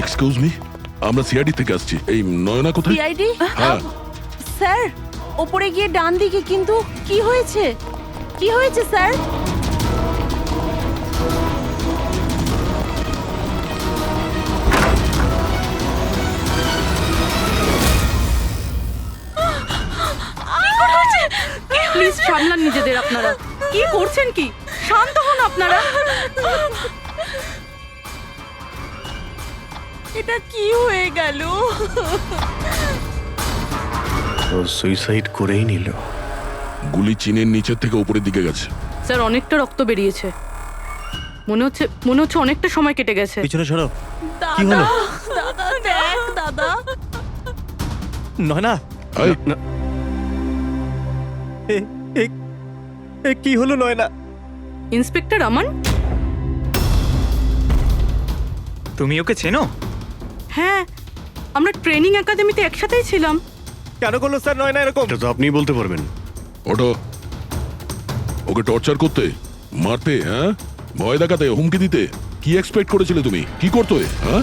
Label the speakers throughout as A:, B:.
A: Excuse me, আমরা CID থেকে আসছি। এই নয়না কোথায়?
B: সিআইডি?
A: হ্যাঁ।
B: স্যার, ওপরে গিয়ে ডান দিকে। কিন্তু কি হয়েছে? কি হয়েছে স্যার?
C: প্লিজ সামলান নিজেদের আপনারা। কি করছেন কি? শান্ত হন আপনারা।
B: এটা কি হয়ে গেল?
D: ও সুইসাইড করেই নিল।
A: গুলি চিনের নিচের থেকে উপরের দিকে গেছে।
C: স্যার, অনেকটা রক্ত বেরিয়েছে। মনে হচ্ছে অনেকটা সময় কেটে গেছে।
D: পিছনে সরো। কি
B: দাদা,
D: হলো?
B: দাদা দেখ দাদা।
D: নয়না,
A: এই,
D: কি হলো নয়না?
C: ইন্সপেক্টর আমান?
E: তুমি ওকে চেনো?
C: হ্যাঁ, আমরা ট্রেনিং একাডেমিতে একসাথেই ছিলাম।
D: কেন করলো স্যার নয়না এরকম? এটা তো আপনিই বলতে পারবেন।
A: ওটা ওকে টর্চার করতে, মারতে, হ্যাঁ, ভয় দেখাতে, হুমকি দিতে কি এক্সপেক্ট করেছিলে তুমি? কি করতে? হ্যাঁ,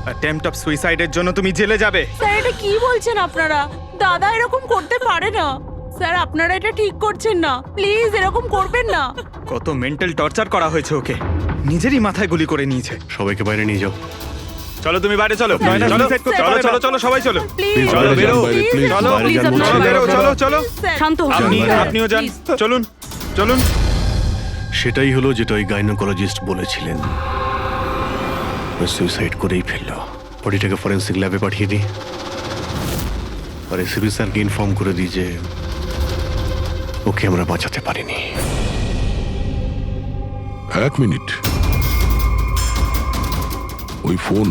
E: অ্যাটেম্পট অফ সুইসাইডের জন্য তুমি জেলে যাবে।
B: স্যার, এটা কি বলছেন আপনারা? দাদা এরকম করতে পারে না। স্যার, আপনারা এটা ঠিক করছেন না। প্লিজ এরকম করবেন না।
E: কত মেন্টাল টর্চার করা হয়েছে ওকে, নিজেরই মাথায় গুলি করে নিয়েছে।
D: সবাইকে বাইরে নিয়ে যাও।
E: চলো তুমি বাইরে চলো।
D: নয়না,
E: চলো
D: suicide করতে
E: চলো
D: পারে না।
E: চলো চলো সবাই চলো।
B: প্লিজ
E: চলো, বেরো,
A: বাইরে, please।
E: চলো
D: বাইরে যান বলছি।
E: চলো, বেরো, চলো চলো।
C: শান্ত হন।
E: আপনি
D: বাইরে।
E: আপনিও যান।
C: Please।
E: চলুন চলুন।
D: সেটাই হলো যেটা ওই গাইনোকোলজিস্ট বলেছিলেন। ও সুইসাইড করেই ফেললো। বডিটাকে ফরেন্সিক ল্যাবে পাঠিয়ে দিই, আর এসিপি স্যারকে ইনফর্ম করে দিই যে ওকে আমরা বাঁচাতে পারিনি।
A: এক মিনিট, ওই ফোন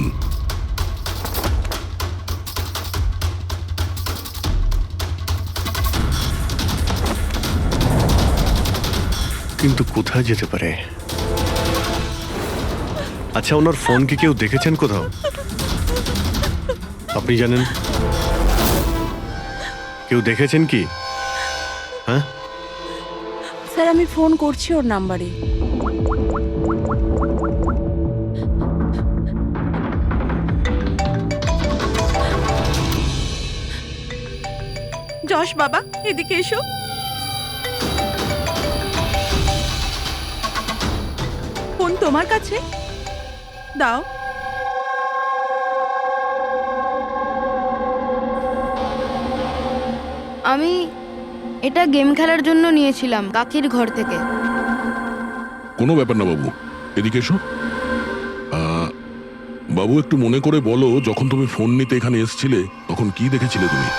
D: কিন্তু কোথায় যেতে পারে? আচ্ছা, ওনার ফোন কি কেউ দেখেছেন কোথাও? আপনি জানেন? কেউ দেখেছেন কি? হ্যাঁ,
B: স্যার, আমি ফোন করছি ওর নাম্বারে। যশ বাবা, এদিকে এসো। ফোন তোমার কাছে দাও।
F: আমি এটা গেম খেলার জন্য নিয়েছিলাম কাকির ঘর থেকে।
A: কোনো ব্যাপার না বাবু, এদিকে এসো। বাবু, একটু মনে করে বলো, যখন তুমি ফোন নিতে এখানে এসেছিলে তখন কি দেখেছিলে তুমি?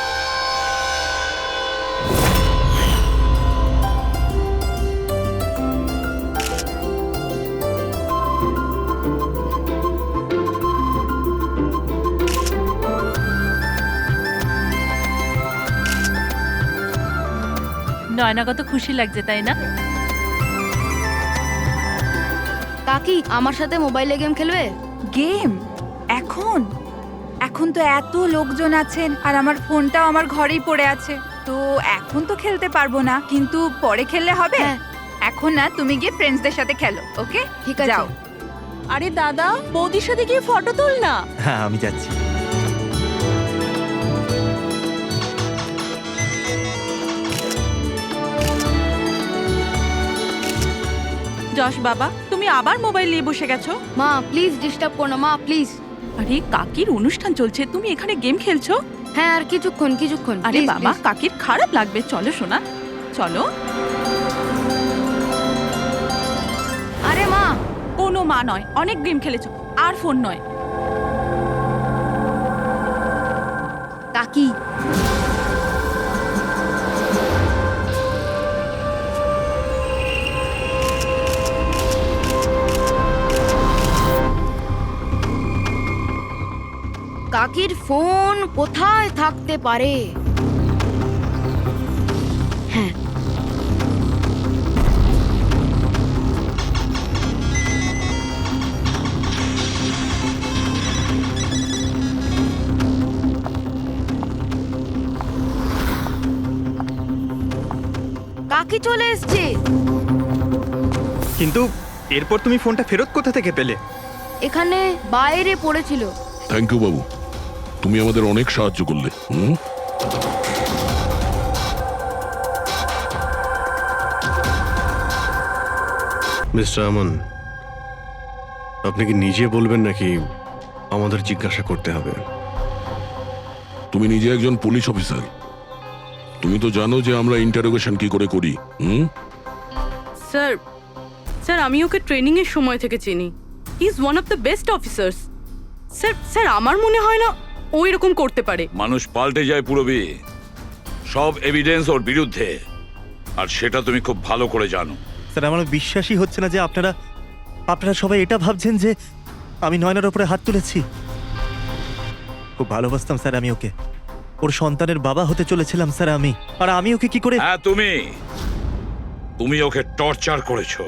B: নয়না কত খুশি লাগছে, তাই না?
F: কাকি আমার সাথে মোবাইলে গেম খেলবে?
G: গেম? এখন এখন তো এত লোকজন আছেন, আর আমার ফোনটাও আমার ঘরেই পড়ে আছে, তো এখন তো খেলতে পারবো না, কিন্তু পরে খেললে হবে।
F: হ্যাঁ।
G: এখন না, তুমি গিয়ে ফ্রেন্ডসদের সাথে খেলো, ওকে?
F: ঠিক আছে।
G: যাও।
B: আরে দাদা, বৌদির সাথে গিয়ে ফটো তুল না।
E: হ্যাঁ, আমি যাচ্ছি।
B: যশ বাবা, তুমি আবার মোবাইল নিয়ে বসে গেছো?
F: মা প্লিজ ডিস্টার্ব করো না, মা প্লিজ।
B: আরে কাকির অনুষ্ঠান চলছে, তুমি এখানে গেম খেলছো?
F: হ্যাঁ, আর কিছুক্ষণ।
B: আরে
F: Please,
B: বাবা,
F: please।
B: কাকির খারাপ লাগবে। চলো সোনা, চলো।
F: আরে মা,
B: কোনো মা নয়, অনেক গেম খেলেছো, আর ফোন নয়।
F: কাকি কাকির ফোন কোথায় থাকতে পারে? হ্যাঁ, কাকি চলে এসছে।
E: কিন্তু এরপর তুমি ফোনটা ফেরত কোথা থেকে পেলে?
F: এখানে বাইরে পড়েছিল।
A: থ্যাংক ইউ বাবু, তুমি আমাদের অনেক সাহায্য করলে। হুম,
D: মিস্টার আমন, আপনি কি নিজে বলবেন নাকি আমাদের জিজ্ঞাসা করতে হবে?
A: তুমি নিজে একজন পুলিশ অফিসার, তুমি তো জানো যে আমরা ইন্টারোগেশন কি করে করি। হুম,
C: স্যার স্যার আমি ওকে ট্রেনিং এর সময় থেকে চিনি। He is one of the best officers. Sir sir আমার মনে হয় না ও এরকম করতে পারে।
H: মানুষ পাল্টে যায় পুরবি, সব এভিডেন্স ওর বিরুদ্ধে, আর সেটা তুমি খুব ভালো করে জানো।
I: স্যার আমার বিশ্বাসই হচ্ছে না যে আপনারা সবাই এটা ভাবছেন যে আমি নয়নার ওপরে হাত তুলেছি। খুব ভালোবাসতাম স্যার আমি ওকে, ওর সন্তানের বাবা হতে চলেছিলাম স্যার আমি। আর আমি ওকে কি করে?
H: হ্যাঁ, তুমি ওকে টর্চার করেছো,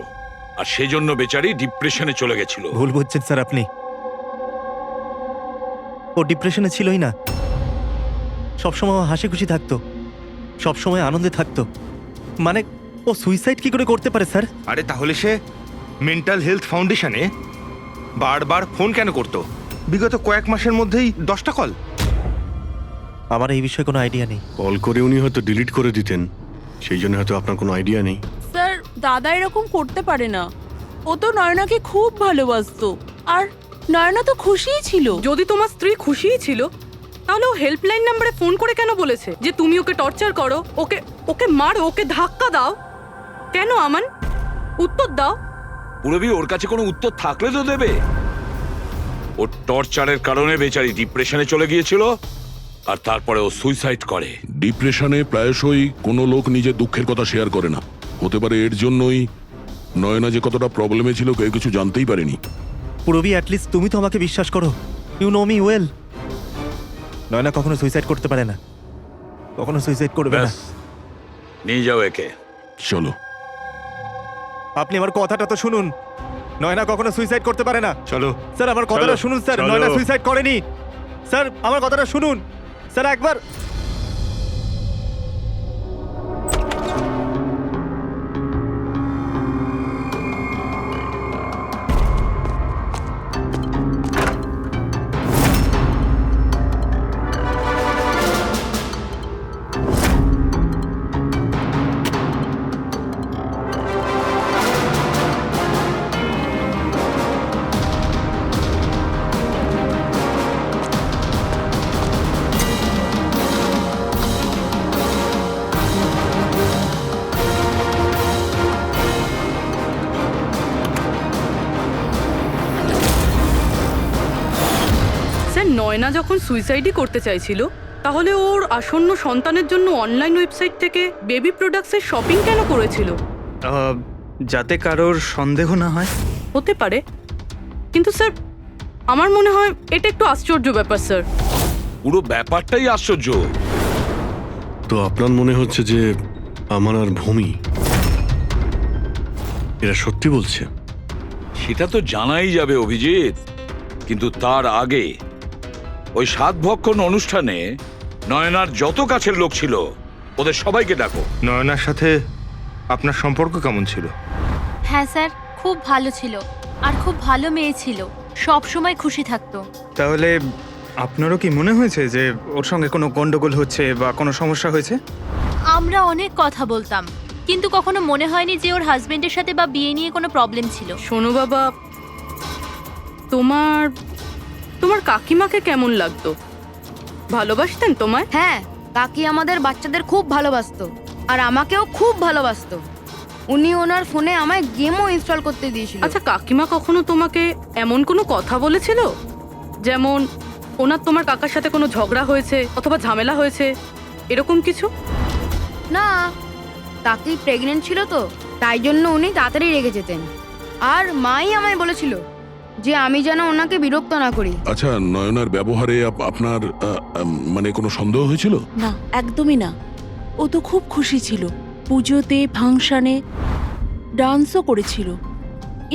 H: আর সেই জন্য বেচারি ডিপ্রেশনে চলে গেছিল।
I: ভুল বুঝছেন স্যার আপনি, ও ডিপ্রেশনে ছিলই না। সবসময় ও হাসি খুশি থাকতো, সবসময় আনন্দে থাকতো। মানে ও সুইসাইড কি করে করতে পারে স্যার?
J: আরে তাহলে সে মেন্টাল হেলথ ফাউন্ডেশনে বারবার ফোন কেন করতো? বিগত কয়েক মাসের মধ্যেই 10টা কল।
I: আমার এই বিষয়ে কোনো আইডিয়া নেই।
D: কল করে উনি হয়তো ডিলিট করে দিতেন, সেই জন্য হয়তো আপনার কোনো আইডিয়া নেই।
B: স্যার দাদা এরকম করতে পারে না। ও তো নয়নাকে খুব ভালোবাসতো, আর নয়না তো খুশিই ছিল।
C: যদি তোমার স্ত্রী খুশিই ছিল তাহলে ও হেল্পলাইন নাম্বারে ফোন করে কেন বলেছে যে তুমি ওকে টর্চার করো, ওকে ওকে মারো, ওকে ধাক্কা দাও? কেন আমান, উত্তর দাও।
H: পুরবি ওর কাছে কোনো উত্তর থাকলে তো দেবে। ওর টর্চারের কারণে বেচারি ডিপ্রেশনে চলে গিয়েছিল, আর তারপরে ও সুইসাইড করে।
A: ডিপ্রেশনে প্রায়শই কোনো লোক নিজের দুঃখের কথা শেয়ার করে না। হতে পারে এর জন্যই নয়না যে কতটা প্রবলেমে ছিল কেউ কিছু জানতেই পারেনি।
I: পুরবি অ্যাটলিস্ট তুমি তো আমাকে বিশ্বাস করো, you know me well. Nayana কখনো সুইসাইড করতে পারে না, কখনো সুইসাইড করবে না।
H: ব্যাস, নিয়ে যাও একে।
A: চলো।
I: আপনি আমার কথাটা তো শুনুন, নয়না কখনো সুইসাইড করতে পারে না।
J: চলো
I: স্যার আমার কথাটা
J: চলো,
I: শুনুন স্যার,
J: চলো।
I: নয়না সুইসাইড করেনি। স্যার আমার কথাটা শুনুন স্যার একবার।
C: স্যার নয়না যখন সুইসাইডই করতে চাইছিল তাহলে ওর আসন্ন সন্তানের জন্য অনলাইন ওয়েবসাইট থেকে বেবি প্রোডাক্টসের শপিং কেন করেছিল?
E: যাতে কারোর সন্দেহ না হয়।
C: হতে পারে, কিন্তু স্যার আমার মনে হয় এটা একটু আশ্চর্য ব্যাপার স্যার।
H: পুরো ব্যাপারটাই আশ্চর্য।
D: তো আপনার মনে হচ্ছে যে আমার আর ভূমি এরা সত্যি বলছে?
H: সেটা তো জানাই যাবে অভিজিৎ, কিন্তু তার আগে ওই সাতভক্ষণ অনুষ্ঠানে নয়নার যত কাছের লোক ছিল ওদের সবাইকে ডাকো।
J: নয়নার সাথে আপনার সম্পর্ক কেমন ছিল?
K: হ্যাঁ স্যার, খুব ভালো ছিল, আর খুব ভালো মেয়ে ছিল, সব সময় খুশি থাকতো।
E: তাহলে আপনারও কি মনে হয়েছে যে ওর সঙ্গে কোনো গন্ডগোল হচ্ছে বা কোনো সমস্যা হয়েছে?
K: আমরা অনেক কথা বলতাম, কিন্তু কখনো মনে হয়নি যে ওর হাজবেন্ডের সাথে বা বিয়ে নিয়ে কোনো প্রবলেম ছিল।
C: শোনো বাবা, তোমার তোমার কাকিমাকে কেমন লাগতো? ভালোবাসতেন তোমায়?
F: হ্যাঁ, কাকি আমাদের বাচ্চাদের খুব ভালোবাসতো, আর আমাকেও খুব ভালোবাসতো। উনি ওনার ফোনে আমায় গেমও ইনস্টল করতে দিয়েছিল।
C: আচ্ছা, কাকিমা কখনো তোমাকে এমন কোনো কথা বলেছিল যেমন ওনার তোমার কাকার সাথে কোনো ঝগড়া হয়েছে অথবা ঝামেলা হয়েছে, এরকম কিছু?
F: না, কাকি প্রেগনেন্ট ছিল তো, তাই জন্য উনি তাড়াতাড়ি রেগে যেতেন। আর মাই আমায় বলেছিল যে আমি যেন ওনাকে বিরক্ত না করি।
A: আচ্ছা, নয়নার ব্যবহারে আপনার মানে কোনো সন্দেহ হয়েছিল?
B: না, একদমই না। ও তো খুব খুশি ছিল, পুজোতে ফাংশনে ডান্সও করেছিল।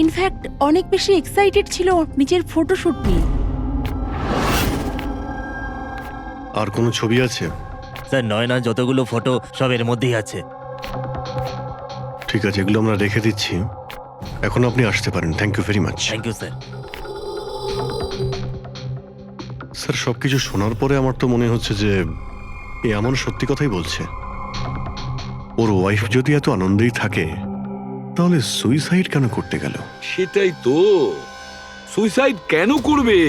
B: ইনফ্যাক্ট অনেক বেশি এক্সাইটেড ছিল নিজের ফটোশুট নিয়ে।
D: আর কোনো ছবি আছে?
I: স্যার নয়না যতগুলো ফটো সব এর মধ্যেই আছে।
D: ঠিক আছে, এগুলো আমরা রেখে দিচ্ছি। এখন আপনি আসতে পারেন। Thank you very much.
I: Thank you sir.
D: Sir সবকিছু শোনার পরে আমার তো মনে হচ্ছে যে এ এমন সত্যি কথাই বলছে। ওর ওয়াইফ যদি এত আনন্দেই থাকে তাহলে সুইসাইড কেন করতে গেল?
H: সেটাই তো, সুইসাইড কেন করবে?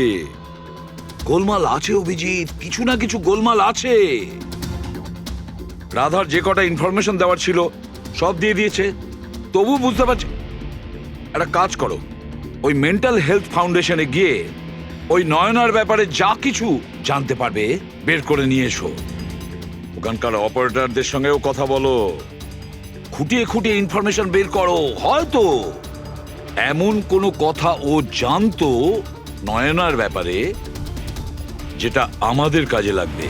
H: গোলমাল আছে অভিজিৎ, কিছু না কিছু গোলমাল আছে। রাধার যে কটা ইনফরমেশন দেওয়ার ছিল সব দিয়ে দিয়েছে, তবু বুঝতে পারছি। একটা কাজ করো, ওই মেন্টাল হেলথ ফাউন্ডেশনে গিয়ে ওই নয়নার ব্যাপারে যা কিছু জানতে পারবে বের করে নিয়ে এসো। ওখানকার অপারেটরদের সঙ্গেও কথা বলো, খুঁটিয়ে খুঁটিয়ে ইনফরমেশন বের করো। হয়তো এমন কোনো কথা ও জানতো নয়নার ব্যাপারে যেটা আমাদের কাজে লাগবে।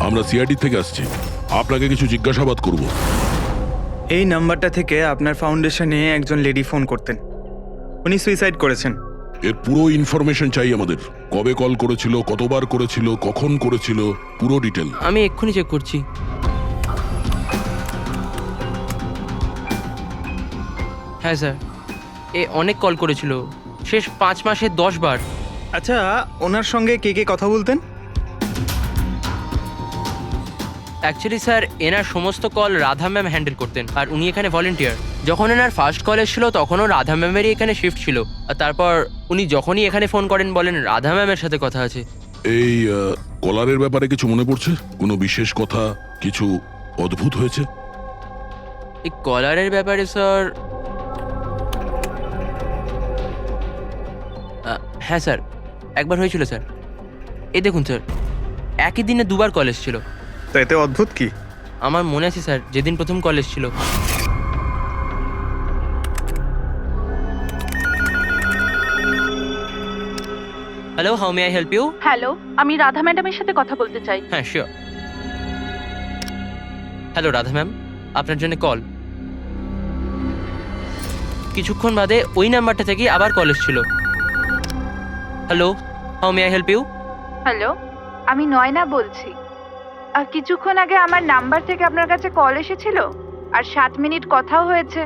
A: আমরা সিআইডি থেকে আসছি, আপনাকে কিছু জিজ্ঞাসাবাদ করব।
E: এই নাম্বারটা থেকে আপনার ফাউন্ডেশনে একজন লেডি ফোন করতেন, উনি সুইসাইড করেছেন।
A: এর পুরো ইনফরমেশন চাই আমাদের। কবে কল করেছিল, কতবার করেছিল, কখন করেছিল, পুরো ডিটেল।
L: আমি এক্ষুনি চেক করছি। হ্যাঁ স্যার, এ অনেক কল করেছিল, শেষ 5 মাসে 10 বার।
E: আচ্ছা, ওনার সঙ্গে কে কে কথা বলতেন?
L: অ্যাকচুয়ালি স্যার, এনার সমস্ত কল রাধা ম্যাম হ্যান্ডেল করতেন, আর উনি এখানে ভলেন্টিয়ার। যখন এনার ফার্স্ট কল এসেছিল তখনও রাধা ম্যামেরই এখানে শিফট ছিল, আর তারপর উনি যখনই এখানে ফোন করেন বলেন রাধা ম্যামের সাথে কথা আছে।
A: এই কলারের ব্যাপারে কিছু মনে পড়ছে? কোনো বিশেষ কথা, কিছু অদ্ভুত হয়েছে?
L: এই কলারের ব্যাপারে স্যার, হ্যাঁ স্যার, একবার হয়েছিল স্যার। এই দেখুন স্যার, একই দিনে 2 বার কল এসেছিল।
E: তো এতে অদ্ভুত কি?
L: আমার মনে আছে স্যার, যেদিন প্রথম কল এসেছিল। Hello, how may I help you?
B: Hello, আমি রাধা ম্যাডামের সাথে কথা বলতে চাই।
L: হ্যাঁ, শিওর। হ্যালো রাধা ম্যাম, আপনার জন্য কল। কিছুক্ষণ বাদে ওই নাম্বারটা থেকে আবার কল এসেছিল। Hello, how may I help you?
G: Hello, আমি নয়না বলছি। আর কিছুক্ষণ আগে আমার নাম্বার থেকে আপনার কাছে কল এসেছিল, আর 7 মিনিট কথাও হয়েছে।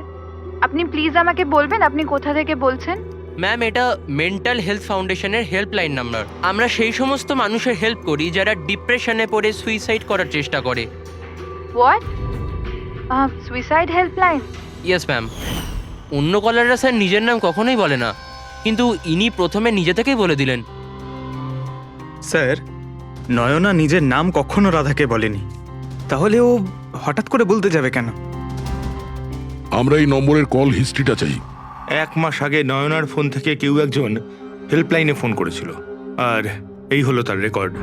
G: আপনি প্লিজ আমাকে বলবেন আপনি কোথা থেকে বলছেন?
L: ম্যাম, এটা মেন্টাল হেলথ ফাউন্ডেশনের হেল্পলাইন নাম্বার। আমরা সেই সমস্ত মানুষের হেল্প করি যারা ডিপ্রেশনে পড়ে সুইসাইড করার চেষ্টা করে।
G: What? Suicide helpline?
L: Yes ma'am. অন্য কলাররা স্যার নিজের নাম কখনোই বলে না, কিন্তু ইনি প্রথমে নিজে থেকেই বলে দিলেন।
E: স্যার, নয়না নিজের নাম কখনো রাধাকে বলেনি, তাহলে ও হঠাৎ করে বলতে যাবে কেন?
A: আমরা এই নম্বরের কল হিস্ট্রিটা চাই।
J: 1 মাস আগে নয়নার ফোন থেকে কেউ একজন হেল্পলাইনে ফোন করেছিল, আর এই হলো তার রেকর্ড।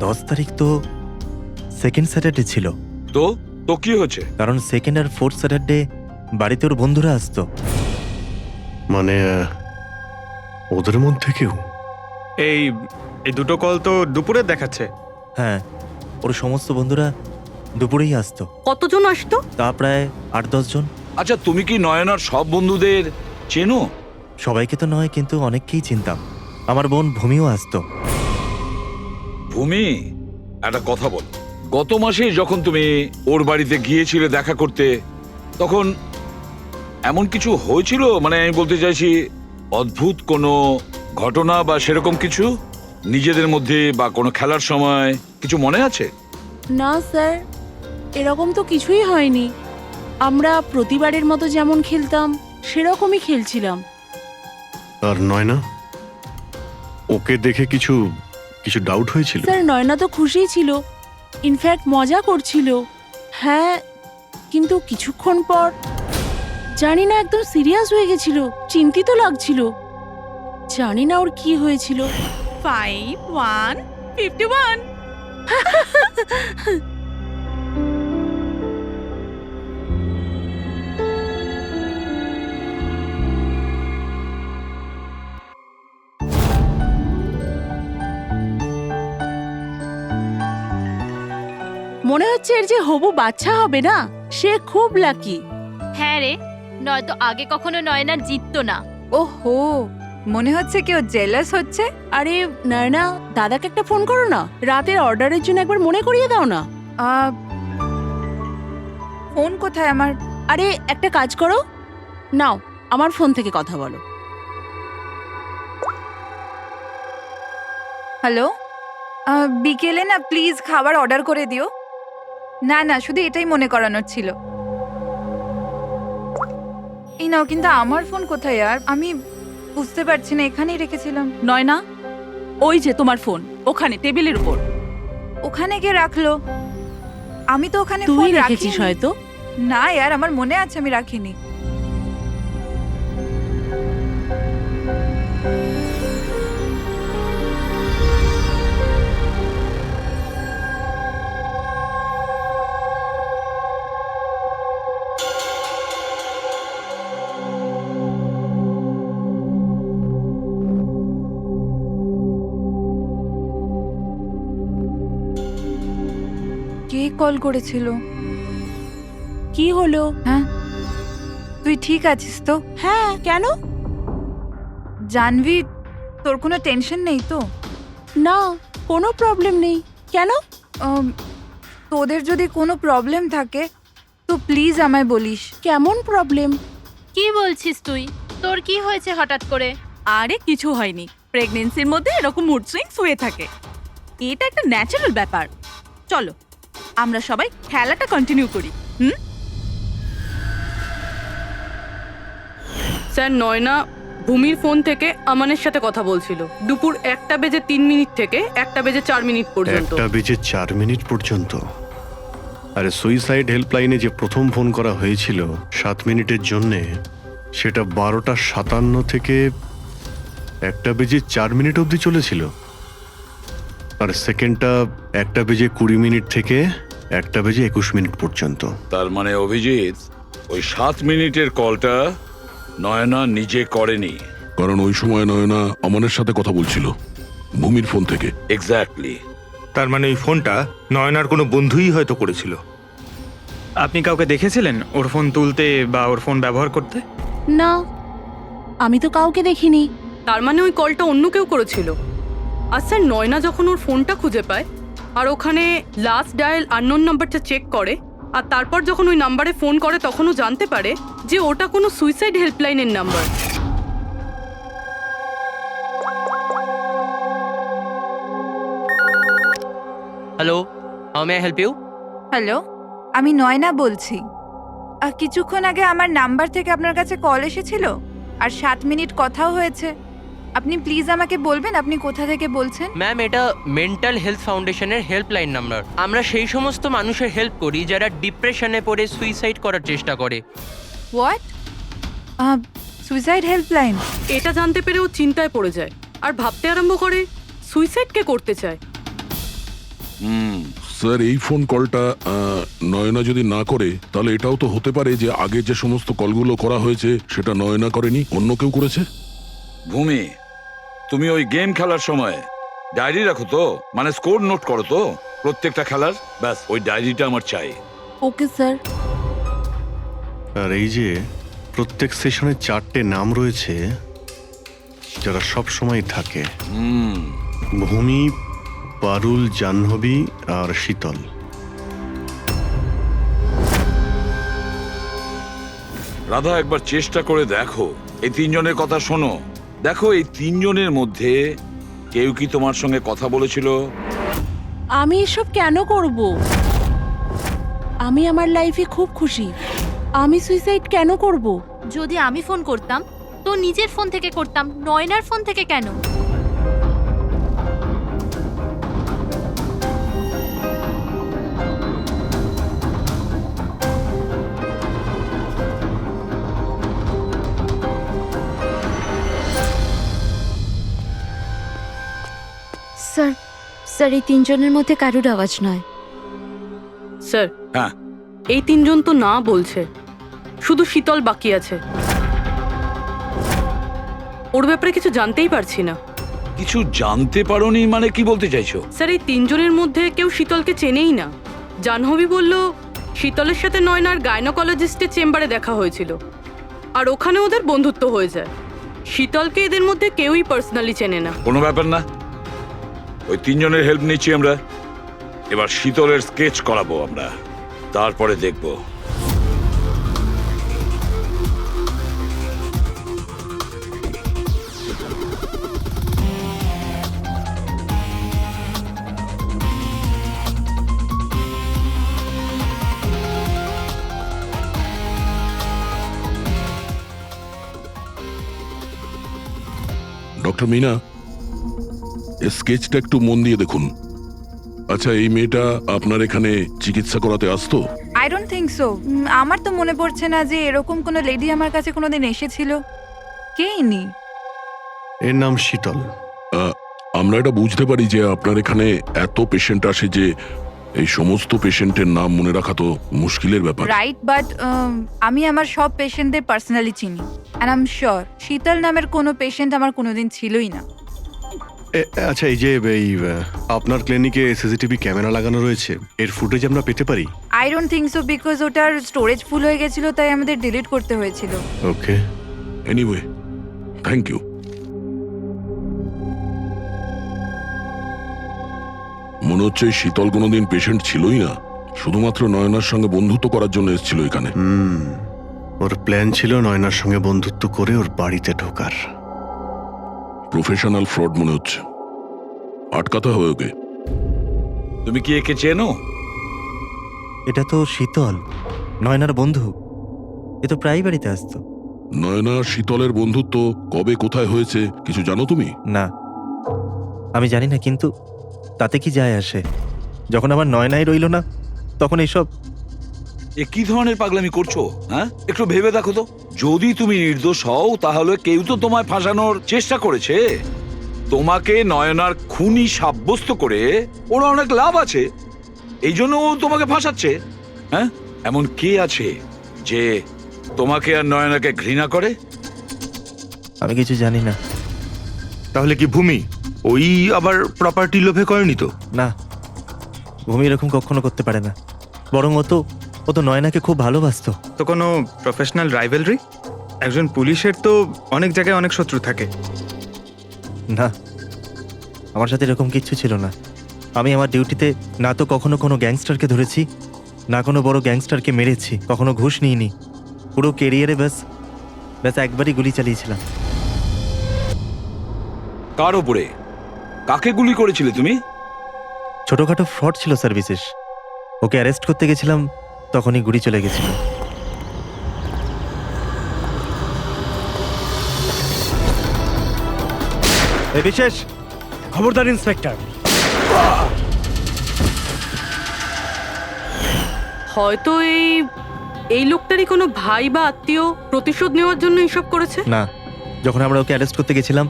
I: দশ তারিখ তো সেকেন্ড স্যাটারডে ছিল।
H: তো তো কি হচ্ছে?
I: কারণ সেকেন্ড আর ফোর্থ স্যাটারডে বাড়িতে ওর বন্ধুরা আসতো।
D: মানে ওদের মধ্যে কেউ?
E: এই এই দুটো কল তো দুপুরে দেখাচ্ছে।
I: হ্যাঁ, ওর সমস্ত বন্ধুরা দুপুরেই আসতো।
C: কতজন আসতো?
I: তা প্রায় 8-10 জন।
H: আচ্ছা, তুমি কি নয়নার সব বন্ধুদের চেনো?
I: সবাইকে তো নয়, কিন্তু অনেককেই চিনতাম। আমার বোন ভূমিও আসতো।
H: ভূমি, একটা কথা বল। গত মাসে যখন তুমি ওর বাড়িতে গিয়েছিলে দেখা করতে, তখন এমন কিছু হয়েছিল? মানে আমি বলতে চাইছি, অদ্ভুত কোনো ঘটনা বা সেরকম কিছু নিজেদের মধ্যে, বা কোনো খেলার সময় কিছু মনে আছে?
B: না স্যার, এরকম তো কিছুই হয়নি। আমরা প্রতিবারের মতো যেমন খেলতাম সেরকমই খেলছিলাম।
D: আর নয়না, ওকে দেখে কিছু কিছু ডাউট হয়েছিল?
B: স্যার, নয়না তো খুশিই ছিল, ইনফ্যাক্ট মজা করছিল। হ্যাঁ, কিন্তু কিছুক্ষণ পর জানি না একদম সিরিয়াস হয়ে গেছিল, চিন্তিত লাগছিল। জানি না ওর কি হয়েছিল। 5151 মনে হচ্ছে এর যে হবু বাচ্চা হবে না, সে খুব লাকি।
K: হ্যাঁ রে, নয়তো আগে কখনো নয়না জিততো না।
G: ওহো, মনে হচ্ছে কেউ জেলাস হচ্ছে।
B: আরে নয়না, দাদাকে একটা ফোন করো না, রাতের অর্ডারের জন্য একবার মনে করিয়ে দাও না।
G: ফোন কোথায় আমার?
B: আরে একটা কাজ করো, নাও আমার ফোন থেকে কথা বলো।
G: হ্যালো, বিকেলে না প্লিজ খাবার অর্ডার করে দিও। না না, শুধু এটাই মনে করানোর ছিল। এই নাও, কিন্তু আমার ফোন কোথায়? আর আমি বুঝতে পারছি না, এখানেই রেখেছিলাম।
B: নয়না, ওই যে তোমার ফোন ওখানে টেবিলের উপর।
G: ওখানে কে রাখলো? আমি তো ওখানে
B: তুই
G: ফোন
B: রেখেছিস
G: রাখিনি।
B: হয়তো।
G: না यार, আমার মনে আছে আমি রাখিনি। কে কল করেছিল?
B: কি হলো?
G: হ্যাঁ, তুই ঠিক আছিস তো?
B: হ্যাঁ, কেন?
G: জানবি, তোর কোনো টেনশন নেই তো?
B: না, কোনো প্রবলেম নেই। কেন?
G: তোদের যদি কোনো প্রবলেম থাকে তো প্লিজ আমায় বলিস।
B: কেমন প্রবলেম?
K: কি বলছিস তুই? তোর কি হয়েছে হঠাৎ করে?
B: আরে কিছু হয়নি, প্রেগন্যান্সির মধ্যে এরকম মুড সুইংস হয়ে থাকে, এটা একটা ন্যাচারাল ব্যাপার। চলো আমরা সবাই খেলাটা কন্টিনিউ করি।
C: স্যার, নয়না ভূমির ফোন থেকে আমানের সাথে কথা বলছিল দুপুর 1:03 থেকে 1:04 পর্যন্ত।
D: 1:04 পর্যন্ত? আরে সুইসাইড হেল্পলাইনে যে প্রথম ফোন করা হয়েছিল 7 মিনিটের জন্যে, সেটা 12:57 থেকে 1:04 অবধি চলেছিল। আর সেকেন্ডটা 1:20 থেকে 1:21 পর্যন্ত।
H: তার মানে অভিজিৎ, ওই 7 মিনিটের কলটা নয়না নিজে করেনি।
A: কারণ ওই সময় নয়না অমনের সাথে কথা বলছিল ভূমির ফোন থেকে।
H: এক্স্যাক্টলি।
J: তার মানে ওই ফোনটা নয়নার কোনো বন্ধুই হয়তো করেছিল।
E: আপনি কাউকে দেখেছিলেন ওর ফোন তুলতে বা ওর ফোন ব্যবহার করতে?
B: না, আমি তো কাউকে দেখিনি।
C: তার মানে ওই কলটা অন্য কেউ করেছিল। আর স্যার, নয়না যখন ওর ফোনটা খুঁজে পায় আর ওখানে লাস্ট ডায়াল আননোন নাম্বারটা চেক করে, আর তারপর যখন ওই নাম্বারে ফোন করে তখন ও জানতে পারে যে ওটা কোনো সুইসাইড হেল্পলাইনের নাম্বার।
L: Hello, how may I help you?
G: Hello, আমি নয়না বলছি। কিছুক্ষণ আগে আমার নাম্বার থেকে আপনার কাছে কল এসেছিল আর 7 মিনিট কথাও হয়েছে। আপনি প্লিজ আমাকে বলবেন আপনি কোথা থেকে বলছেন?
L: ম্যাম, এটা মেন্টাল হেলথ ফাউন্ডেশনের হেল্পলাইন নাম্বার। আমরা সেই সমস্ত মানুষের হেল্প করি যারা ডিপ্রেশনে পড়ে সুইসাইড করার চেষ্টা করে।
G: হোয়াট? Suicide helpline?
C: এটা জানতে পেরে ও চিন্তায় পড়ে যায় আর ভাবতে আরম্ভ করে সুইসাইড কে করতে চায়।
A: স্যার, এই ফোন কলটা নয়না যদি না করে তাহলে এটাও তো হতে পারে যে আগে যে সমস্ত কলগুলো করা হয়েছে সেটা নয়না করেনি, অন্য কেউ করেছে।
H: ভূমি, তুমি ওই গেম খেলার সময় ডায়েরি রাখো তো? মানে স্কোর নোট করো তো প্রত্যেকটা খেলার? ব্যাস, ওই ডায়েরিটা আমার চাই।
B: Okay sir.
D: আর এই যে প্রত্যেক সেশনে 4টে নাম রয়েছে যারা সব সময় থাকে: ভূমি, পারুল, জাহ্নবী আর শীতল।
H: রাধা, একবার চেষ্টা করে দেখো, এই 3 জনের কথা শোনো। দেখো, এই 3 জনের মধ্যে কেউ কি তোমার সঙ্গে কথা বলেছিল?
B: আমি এসব কেন করব? আমি আমার লাইফে খুব খুশি। আমি সুইসাইড কেন করব?
K: যদি আমি ফোন করতাম তো নিজের ফোন থেকে করতাম, নয়নার ফোন থেকে কেন?
F: স্যার, এই 3 জনের মধ্যে কারুর আওয়াজ নয়।
C: স্যার,
H: হ্যাঁ,
C: এই 3 জন তো না বলছে, শুধু শীতল বাকি আছে। ওর ব্যাপারে কিছু জানতেই পারছি না।
H: কিছু জানতে পারোনি মানে কি বলতে চাইছো?
C: স্যার, এই 3 জনের মধ্যে কেউ শীতলকে চেনেই না। জাহ্নবী বলল শীতলের সাথে নয়নার গাইনোকোলজিস্টের চেম্বারে দেখা হয়েছিল আর ওখানে ওদের বন্ধুত্ব হয়ে যায়। শীতলকে এদের মধ্যে কেউই পার্সোনালি চেনে না।
H: কোনো ব্যাপার না, ওই 3 জনের হেল্প নিচ্ছি আমরা। এবার শীতলের স্কেচ করাবো আমরা, তারপরে দেখবো।
A: ডক্টর মিনা, এই স্কেচটা একটু মন দিয়ে দেখুন। আচ্ছা, এই মেয়েটা আপনার এখানে চিকিৎসা করাতে আসতো?
G: I don't think so. আমার তো মনে পড়ছে না যে এরকম কোনো লেডি আমার কাছে কোনোদিন এসেছিল। কে ইনি?
D: এর নাম শীতল।
A: আমরা এটা বুঝতে পারি যে আপনার এখানে এত পেশেন্ট আসে যে এই সমস্ত পেশেন্টের নাম মনে রাখা তো মুশকিলের ব্যাপার।
G: রাইট, বাট আমি আমার সব পেশেন্টদের পার্সোনালি চিনি। অ্যান্ড আই এম শিওর শীতল নামের কোনো পেশেন্ট আমার কোনোদিন ছিলই না।
D: আচ্ছা, এই যে আপনার ক্লিনিকে সিসিটিভি ক্যামেরা লাগানো রয়েছে, এর ফুটেজ আমরা পেতে পারি?
G: I don't think so, because ওটার স্টোরেজ ফুল হয়ে গেছিল, তাই আমাদের ডিলিট করতে হয়েছিল।
D: ওকে,
A: এনিওয়ে, থ্যাংক ইউ। মনে হচ্ছে এই শীতল কোনোদিন পেশেন্ট ছিলই না, শুধুমাত্র নয়নার সঙ্গে বন্ধুত্ব করার জন্য এসেছিল এখানে।
D: ওর প্ল্যান ছিল নয়নার সঙ্গে বন্ধুত্ব করে ওর বাড়িতে ঢোকার।
A: প্রফেশনাল ফ্রড মনে হচ্ছে, আটকাতে হবে ওকে।
H: তুমি কি একে চেনো?
I: এটা তো শীতল, নয়নার বন্ধু। এ তো প্রায় বাড়িতে আসতো।
A: নয়না শীতলের বন্ধুত্ব কবে কোথায় হয়েছে কিছু জানো তুমি?
I: না, আমি জানি না, কিন্তু তাতে কি যায় আসে? যখন আমার নয়নাই রইল না, তখন এইসব।
H: এ কি ধরনের পাগলামি করছো? হ্যাঁ, একটু ভেবে দেখো তো। যদি তুমি নির্দোষ হও তাহলে কেউ তো তোমায় ফাঁসানোর চেষ্টা করেছে। তোমাকে নয়নার খুনি সাব্যস্ত করে ওরা অনেক লাভ আছে, এই জন্য ও তোমাকে ফাঁসাচ্ছে। হ্যাঁ, এমন কে আছে যে তোমাকে আর নয়নাকে ঘৃণা করে?
I: আমি কিছু জানি না।
J: তাহলে কি ভূমি ওই আবার প্রপার্টি লোভে করেনি তো?
I: না, ভূমি এরকম কখনো করতে পারে না। বরং ও তো নয়নাকে খুব ভালোবাসতো।
E: তো কোনো প্রফেশনাল রাইভেলরি? একজন পুলিশের তো অনেক জায়গায় অনেক শত্রু থাকে।
I: না, আমার সাথে এরকম কিচ্ছু ছিল না। আমি আমার ডিউটিতে না তো কখনো কোনো গ্যাংস্টারকে ধরেছি, না কোনো বড় গ্যাংস্টারকে মেরেছি, কখনো ঘুষ নিইনি। পুরো কেরিয়ারে ব্যাস একবারই গুলি চালিয়েছিলাম।
H: কার ওপরে? কাকে গুলি করেছিলে তুমি?
I: ছোটখাটো ফ্রড ছিল স্যার, বিশেষ। ওকে অ্যারেস্ট করতে গেছিলাম, তখনই গুলি চলে গেছিল। এই বিশেষ, খবরদার ইন্সপেক্টর।
C: হয়তো এই লোকটারই কোনো ভাই বা আত্মীয় প্রতিশোধ নেওয়ার জন্য এসব করেছে।
I: না, যখন আমরা ওকে অ্যারেস্ট করতে গেছিলাম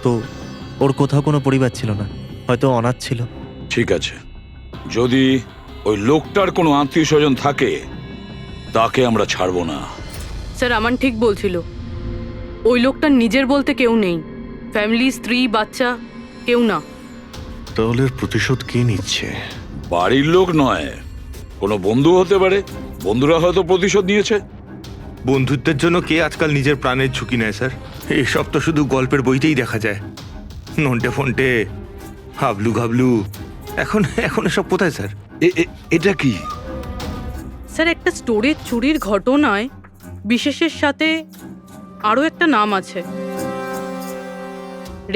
I: তো ওর কোথাও কোনো পরিবার ছিল না, হয়তো অনাথ ছিল।
H: ঠিক আছে, যদি ওই লোকটার কোনো আত্মীয় স্বজন থাকে তাকে আমরা ছাড়বো না।
C: স্যার, আমান ঠিক বলছিল। ওই লোকটার নিজের বলতে কেউ নেই, ফ্যামিলি, স্ত্রী, বাচ্চা কেউ না।
D: তাহলে এর প্রতিশোধ কে নিচ্ছে?
H: বাড়ির লোক নয়, কোনো বন্ধু হতে পারে। বন্ধুরা হয়তো প্রতিশোধ নিয়েছে।
J: বন্ধুত্বের জন্য কে আজকাল নিজের প্রাণের ঝুঁকি নেয় স্যার? এসব তো শুধু গল্পের বইতেই দেখা যায়। নন্টে ফন্টে, হাবলু ঘাবলু, এখন এসব কোথায় স্যার?
H: এটা কি?
C: স্যার, একটা স্টোরেজ চুরির ঘটনায় বিশেষের সাথে আরও একটা নাম আছে,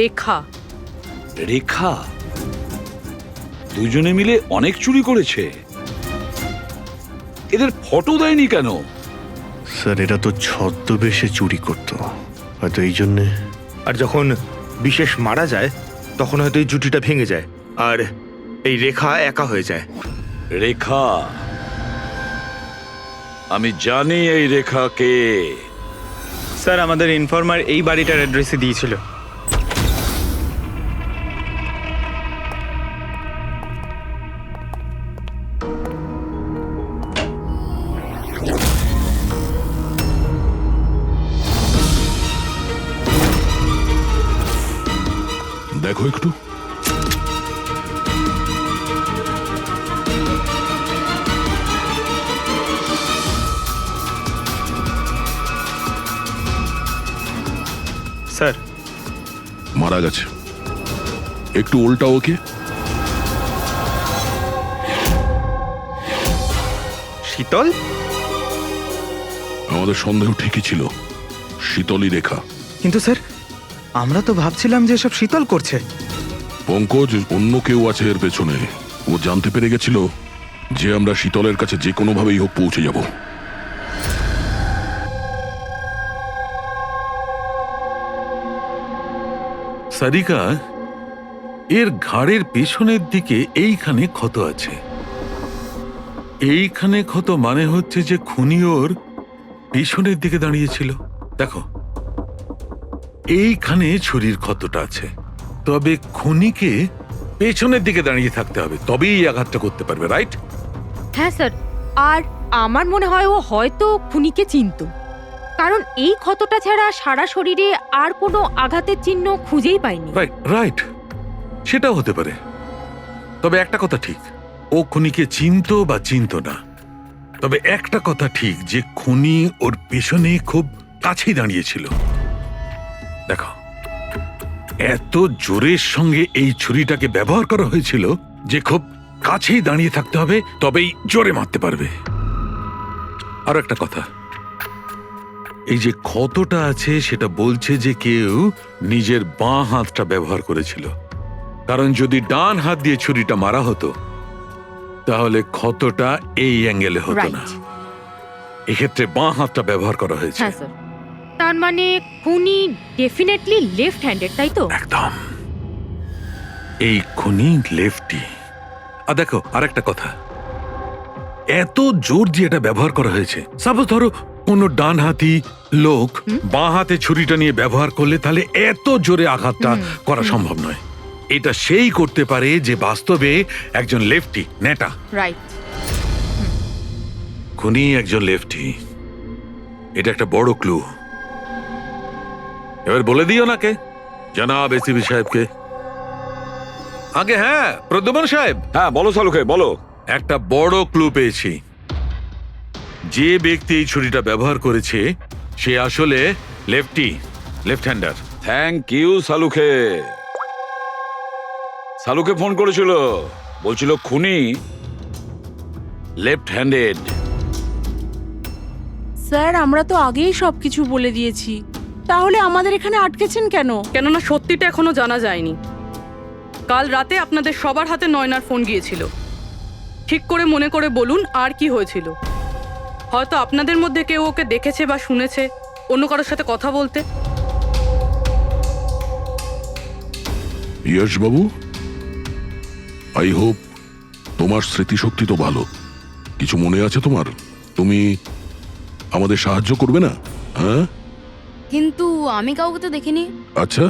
C: রেখা।
H: রেখা? দুজনে মিলে অনেক চুরি করেছে। এদের ফটো দেয়নি কেন?
D: স্যার, এটা তো ছদ্মবেশে চুরি করতো, হয়তো এই জন্যে।
J: আর যখন বিশেষ মারা যায় তখন হয়তো এই জুটিটা ভেঙে যায় আর এই রেখা একা হয়ে যায়।
H: রেখা? আমি জানি এই রেখা কে।
E: স্যার, আমাদের ইনফর্মার এই বাড়িটার অ্যাড্রেসে দিয়েছিল।
A: দেখো একটু।
E: স্যার,
A: মারা গেছে। একটু উল্টা ওকে।
E: শীতল?
A: আমাদের সন্দেহ ঠিকই ছিল, শীতলই রেখা।
E: কিন্তু স্যার, আমরা তো ভাবছিলাম যে সব শীতল করছে।
A: পঙ্কজ, অন্য কেউ আছে এর পেছনে। ও জানতে পেরে গেছিল যে আমরা শীতলের কাছে যে কোনোভাবেই হোক পৌঁছে যাব।
M: সারিকা, এর ঘাড়ের পেছনের দিকে এইখানে ক্ষত আছে। এইখানে ক্ষত মানে হচ্ছে যে খুনি ওর পেছনের দিকে দাঁড়িয়েছিল। দেখো, এইখানে ছুরির ক্ষতটা আছে। তবে খুনিকে পেছনের দিকে দাঁড়িয়ে থাকতে হবে, তবেই এই আঘাতটা করতে পারবে, রাইট?
N: হ্যাঁ স্যার, আর আমার মনে হয় ও হয়তো খুনিকে চিনতো, কারণ এই ক্ষতটা ছাড়া সারা শরীরে আর কোনো আঘাতের চিহ্ন খুঁজেই পাইনি।
M: রাইট রাইট, সেটাও হতে পারে। তবে একটা কথা ঠিক, ও খুনিকে চিনতো বা চিনতো না, তবে একটা কথা ঠিক যে খুনি ওর পেছনে খুব কাছেই দাঁড়িয়েছিল। দেখো, এত জোরের সঙ্গে এই ছুরিটাকে ব্যবহার করা হয়েছিল যে খুব কাছেই দাঁড়িয়ে থাকতে হবে, তবেই জোরে মারতে পারবে। আর একটা কথা, এই যে ক্ষতটা আছে সেটা বলছে যে কেউ নিজের বাঁ হাতটা ব্যবহার করেছিল, কারণ যদি ডান হাত দিয়ে ছুরিটা মারা হতো তাহলে ক্ষতটা এই অ্যাঙ্গেলে হতো না। এক্ষেত্রে বাঁ হাতটা ব্যবহার করা হয়েছে।
N: হ্যাঁ স্যার, তার মানে খুনি ডেফিনেটলি লেফট হ্যান্ডেড, তাই তো?
M: একদম, এই খুনি লেফটি। আর দেখো, আরেকটা কথা, এত জোর দিয়ে এটা ব্যবহার করা হয়েছে। সাপোজ ধরো কোনো ডান হাতি লোক বাঁ হাতে ছুরিটা নিয়ে ব্যবহার করলে তাহলে এত জোরে আঘাতটা করা সম্ভব নয়। এটা সেই করতে পারে যে বাস্তবে একজন লেফটি নেটা।
N: রাইট।
M: খুনি একজন লেফটি, এটা একটা বড় ক্লু। এবার বলে দিও নাকে জনাব এসিপি সাহেবকে। আগে হ্যাঁ, প্রদ্যুম্ন সাহেব।
H: হ্যাঁ বলো সালুকে, বলো।
M: একটা বড় ক্লু পেয়েছি। যে ব্যক্তি এই ছুরিটা ব্যবহার করেছে সে আসলে লেফট হ্যান্ডার।
H: থ্যাংক ইউ সালুকে। সালুকে ফোন করেছিল, বলছিল খুনি লেফট হ্যান্ডেড।
B: স্যার, আমরা তো আগেই সবকিছু বলে দিয়েছি, তাহলে আমাদের এখানে আটকেছেন কেন?
C: কেননা সত্যিটা এখনো জানা যায়নি। কাল রাতে আপনাদের সবার হাতে নয়নার ফোন গিয়েছিল। ঠিক করে মনে করে বলুন আর কি হয়েছিল। হয়তো আপনাদের মধ্যে কেউ ওকে দেখেছে বা শুনেছে অন্য কারোর সাথে কথা বলতে।
A: ইয়শ বাবু, আই হোপ তোমার স্মৃতিশক্তি তো ভালো। কিছু মনে আছে তোমার? তুমি আমাদের সাহায্য করবে না? হ্যাঁ,
F: কিন্তু আমি কাউকে তো দেখিনি।
A: আচ্ছা,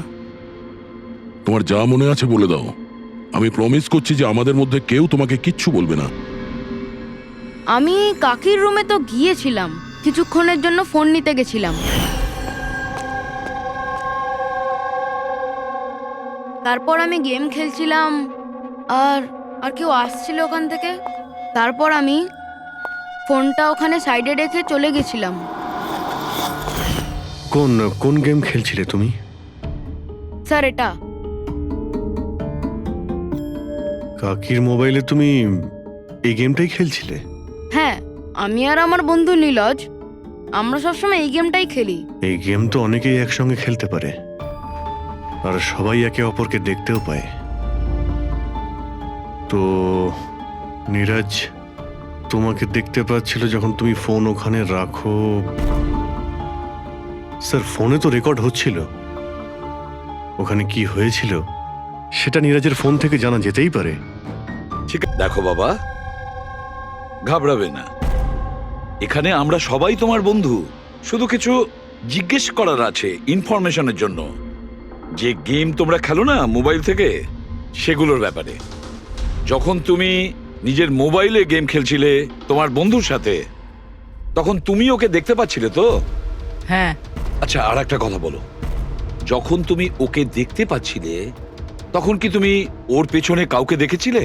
A: তোমার যা মনে আছে বলে দাও। আমি প্রমিস করছি যে আমাদের মধ্যে কেউ তোমাকে কিচ্ছু বলবে না।
F: আমি কাকির রুমে তো গিয়েছিলাম, কিছুক্ষণের জন্য ফোন নিতে গেছিলাম। তারপর আমি গেম খেলছিলাম, আর কেউ আসছিল ওখান থেকে। তারপর আমি ফোনটা ওখানে সাইডে রেখে চলে গেছিলাম।
D: কোন গেম খেলছিলে তুমি?
F: স্যার, এটা
D: কাকির মোবাইলে তুমি এই গেমটাই খেলছিলে?
F: হ্যাঁ, আমি আর আমার বন্ধু নীলজ, আমরা সবসময় এই গেমটাই খেলি।
D: এই গেম তো অনেকেই একসঙ্গে খেলতে পারে, আর সবাই একে অপরকে দেখতেও পায়। তো নীরজ তোমাকে দেখতে পাচ্ছিল যখন তুমি ফোন ওখানে রাখো। স্যার, ফোনে তো রেকর্ড হচ্ছিল। ওখানে কি হয়েছিল সেটা নীরজের ফোন থেকে জানা যেতেই পারে।
H: ঠিক আছে, দেখো বাবা, ঘাবড়াবে না। এখানে আমরা সবাই তোমার বন্ধু। শুধু কিছু জিজ্ঞেস করার আছে ইনফরমেশনের জন্য। যে গেম তোমরা খেলো না মোবাইল থেকে, সেগুলোর ব্যাপারে। যখন তুমি নিজের মোবাইলে গেম খেলছিলে তোমার বন্ধুর সাথে, তখন তুমি ওকে দেখতে পাচ্ছিলে তো?
L: হ্যাঁ।
H: আচ্ছা, আর একটা কথা বলো, যখন তুমি ওকে দেখতে পাচ্ছিলে তখন কি তুমি ওর পেছনে কাউকে দেখেছিলে?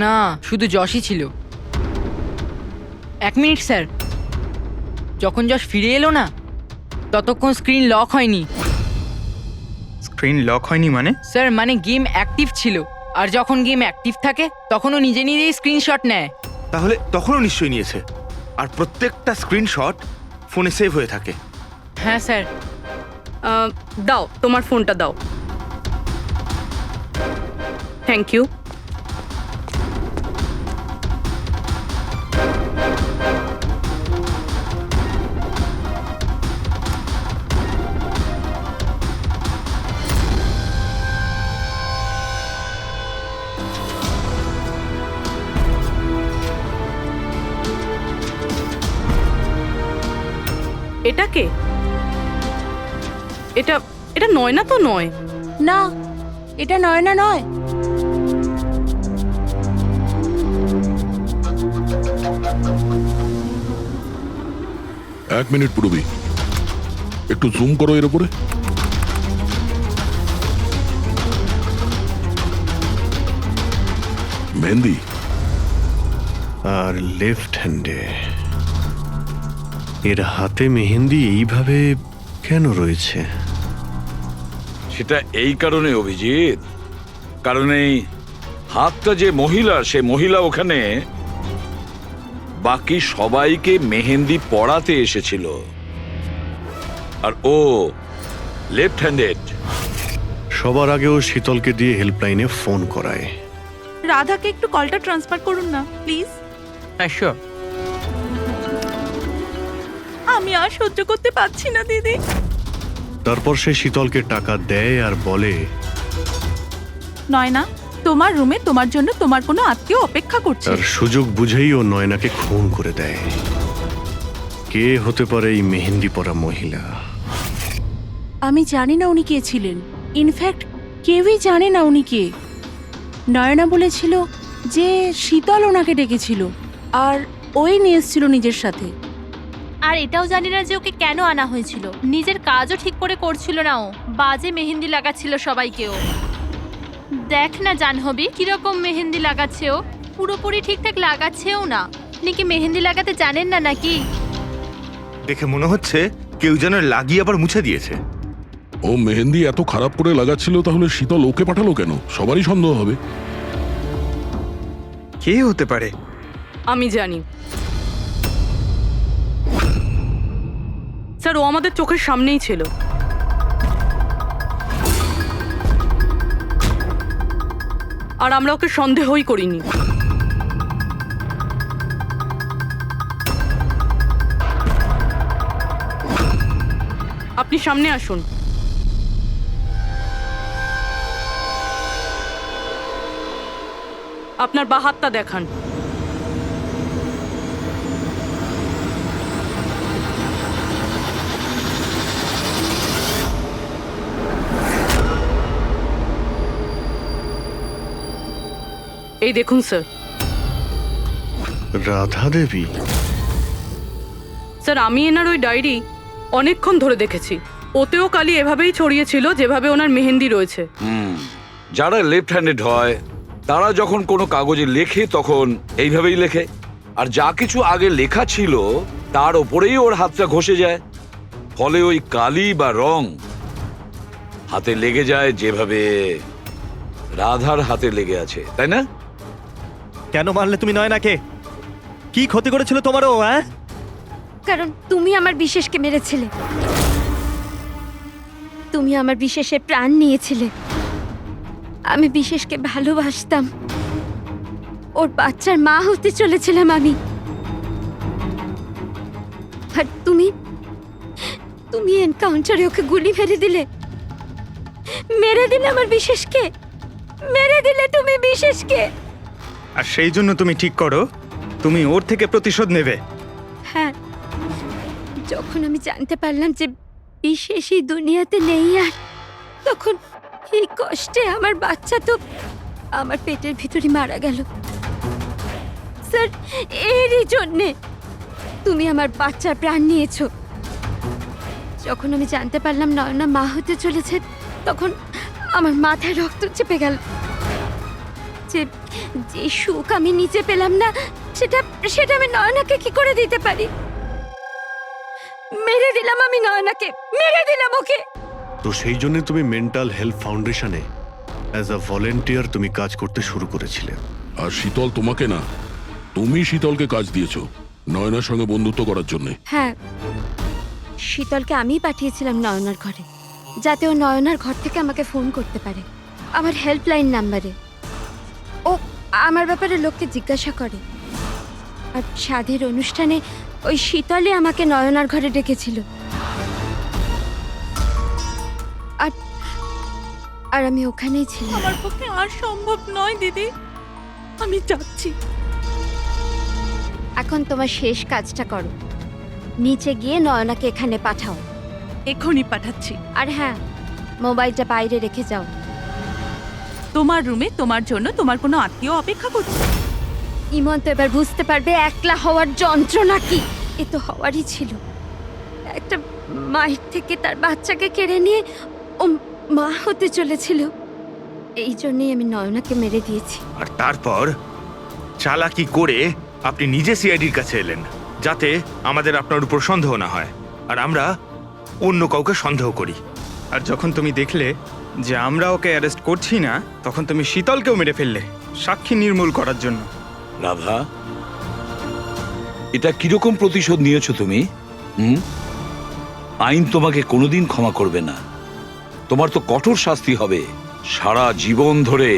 L: না, শুধু যশই ছিল। 1 মিনিট স্যার, যখন যশ ফিরে এলো না ততক্ষণ স্ক্রিন লক হয়নি।
E: স্ক্রিন লক হয়নি মানে?
L: স্যার, মানে গেম অ্যাক্টিভ ছিল, আর যখন গেম অ্যাক্টিভ থাকে তখন ও নিজে নিজেই স্ক্রিনশট নেয়।
J: তাহলে তখনও নিশ্চয়ই নিয়েছে। আর প্রত্যেকটা স্ক্রিনশট ফোনে সেভ হয়ে থাকে।
C: হ্যাঁ স্যার। দাও তোমার ফোনটা দাও। Thank you. এটা কে? এটা এটা নয়না তো নয়।
B: না, এটা নয়না নয়।
A: এক মিনিট পুরবি, একটু জুম করো এর উপরে। মেহেন্দি
D: আর লেফট হ্যান্ডে এর হাতে মেহেন্দি এইভাবে কেন রয়েছে?
H: সেটা এই কারণে অভিজিৎ, কারণ এই হাতটা যে মহিলা, সে মহিলা ওখানে বাকি সবাইকে মেহেন্দি পড়াতে এসেছিল, আর ও লেফট হ্যান্ডেড।
D: সবার আগেও শীতলকে দিয়ে হেল্পলাইনে ফোন করায়।
B: রাধাকে একটু কলটা ট্রান্সফার করুন না প্লিজ।
L: হ্যাঁ শিওর।
B: আমি আর সহ্য করতে পারছি না দিদি।
D: তারপর সে শীতলকে টাকা দেয় আর বলে,
B: নয়না, তোমার রুমে তোমার জন্য তোমার কোনো আত্মীয় অপেক্ষা করছে।
D: তার সুযোগ বুঝেই ও নয়নাকে খুন করে দেয়। কে হতে পারে এই মেহেন্দি পরা মহিলা?
B: আমি জানি না উনি কে ছিলেন। ইনফ্যাক্ট কেউই জানে না উনি কে। নয়না বলেছিল যে শীতল ওনাকে ডেকেছিল আর ওই নিয়ে এসেছিল নিজের সাথে।
K: আর এটাও জানি না যে ওকে কেন আনা হয়েছিল। নিজের কাজও ঠিক করে করছিল না ও, বাজে মেহেন্দি লাগাচ্ছিল সবাইকেও। দেখ না জাহ্নবী কিরকম মেহেন্দি লাগাচ্ছে ও, পুরোপুরি ঠিকঠাক লাগাচ্ছেও না। আপনি কি মেহেন্দি লাগাতে জানেন না নাকি?
J: দেখে মনে হচ্ছে কেউ যেন লাগিয়ে আবার মুছে দিয়েছে।
A: ও মেহেন্দি এত খারাপ করে লাগাচ্ছিল, তাহলে শীতল ওকে পাঠালো কেন? সবারই সন্দেহ হবে।
E: কে হতে পারে?
C: আমি জানি স্যার, ও আমাদের চোখের সামনেই ছিল। আর আমরা ওকে সন্দেহই করিনি। আপনি সামনে আসুন। আপনার বাঁ হাতটা দেখান। এই দেখুন স্যার।
D: রাধা দেবী?
C: স্যার, আমি এনার ওই ডায়েরি অনেকক্ষণ ধরে দেখেছি। ওতেও কালি এভাবেই ছড়িয়েছিল যেভাবে ওনার মেহেন্দি রয়েছে।
H: যারা লেফট হ্যান্ডেড হয় তারা যখন কোনো কাগজে লেখে তখন এইভাবেই লেখে, আর যা কিছু আগে লেখা ছিল তার ওপরেই ওর হাতটা ঘষে যায়। ফলে ওই কালি বা রং হাতে লেগে যায় যেভাবে রাধার হাতে লেগে আছে, তাই না?
I: কেন মারলে তুমি নয়নাকে? কি ক্ষতি করেছিল তোমারও? হ্যাঁ,
N: কারণ তুমি আমার বিশেষকে মেরেছিলে। তুমি আমার বিশেষের প্রাণ নিয়েছিলে। আমি বিশেষকে ভালোবাসতাম। ওর বাচ্চার মা হতে চলেছিলাম আমি। আর তুমি তুমি এনকাউন্টারে ওকে গুলি মেরে দিলে। মেরে দিলে আমার বিশেষকে, মেরে দিলে তুমি বিশেষকে।
E: আর সেই জন্য তুমি ঠিক করো তুমি ওর থেকে প্রতিশোধ নেবে।
N: হ্যাঁ, যখন আমি জানতে পারলাম যে বিশেষই দুনিয়াতে নেই আর, তখন এই কষ্টে আমার বাচ্চা তো আমার পেটের ভিতরে মারা গেল। স্যার, এরই জন্যে তুমি আমার বাচ্চার প্রাণ নিয়েছো। যখন আমি জানতে পারলাম নয়না মা হতে চলেছে, তখন আমার মাথায় রক্ত চেপে গেল। যে যে সুখ আমি নিচে পেলাম না, সেটা সেটা আমি নয়নাকে কি করে দিতে পারি? মেরে দিলাম আমি নয়নাকে, মেরে দিলাম ওকে।
D: তো সেই জন্য তুমি মেন্টাল হেলথ ফাউন্ডেশনে অ্যাজ আ ভলেন্টিয়ার তুমি কাজ করতে শুরু করেছিলে।
A: আর শীতল তোমাকে না, তুমি শীতলকে কাজ দিয়েছো নয়নার সঙ্গে বন্ধুত্ব করার জন্য।
N: হ্যাঁ, শীতলকে আমিই পাঠিয়েছিলাম নয়নার ঘরে, যাতে ও নয়নার ঘর থেকে আমাকে ফোন করতে পারে আমার হেল্পলাইন নাম্বারে। ও আমার ব্যাপারে লোককে জিজ্ঞাসা করে। আর সাধের অনুষ্ঠানে ওই শীতলে আমাকে নয়নার ঘরে ডেকেছিল। আর আর আমি ওখানেই ছিলাম।
B: আমার পক্ষে আর সম্ভব নয় দিদি, আমি যাচ্ছি।
N: এখন তোমার শেষ কাজটা করো, নিচে গিয়ে নয়নাকে এখানে পাঠাও।
B: এখনই পাঠাচ্ছি।
N: আর হ্যাঁ, মোবাইলটা বাইরে রেখে যাও।
B: তোমার রুমে তোমার জন্য তোমার কোনো আত্মীয় অপেক্ষা করছে।
N: ইমন তো এবার বুঝতে পারবে একলা হওয়ার যন্ত্রণা কি। এ তো হওয়ারই ছিল, একটা মায়ের থেকে তার বাচ্চাকে কেড়ে নিয়ে ও মা হতে চলেছিল। এই জন্যই আমি নয়নাকে মেরে দিয়েছি।
J: আর তারপর চালাকি করে আপনি নিজে সিআইডির কাছে এলেন, যাতে আমাদের আপনার উপর সন্দেহ না হয় আর আমরা অন্য কাউকে সন্দেহ করি।
E: আর যখন তুমি দেখলে যে আমরা ওকে অ্যারেস্ট করছি না, তখন তুমি শীতলকেও মেরে ফেললে সাক্ষী নির্মূল করার জন্য।
H: রাধা, এটা কিরকম প্রতিশোধ নিয়েছো তুমি? আইন তোমাকে কোনোদিন ক্ষমা করবে না। তোমার তো কঠোর শাস্তি হবে, সারা জীবন ধরে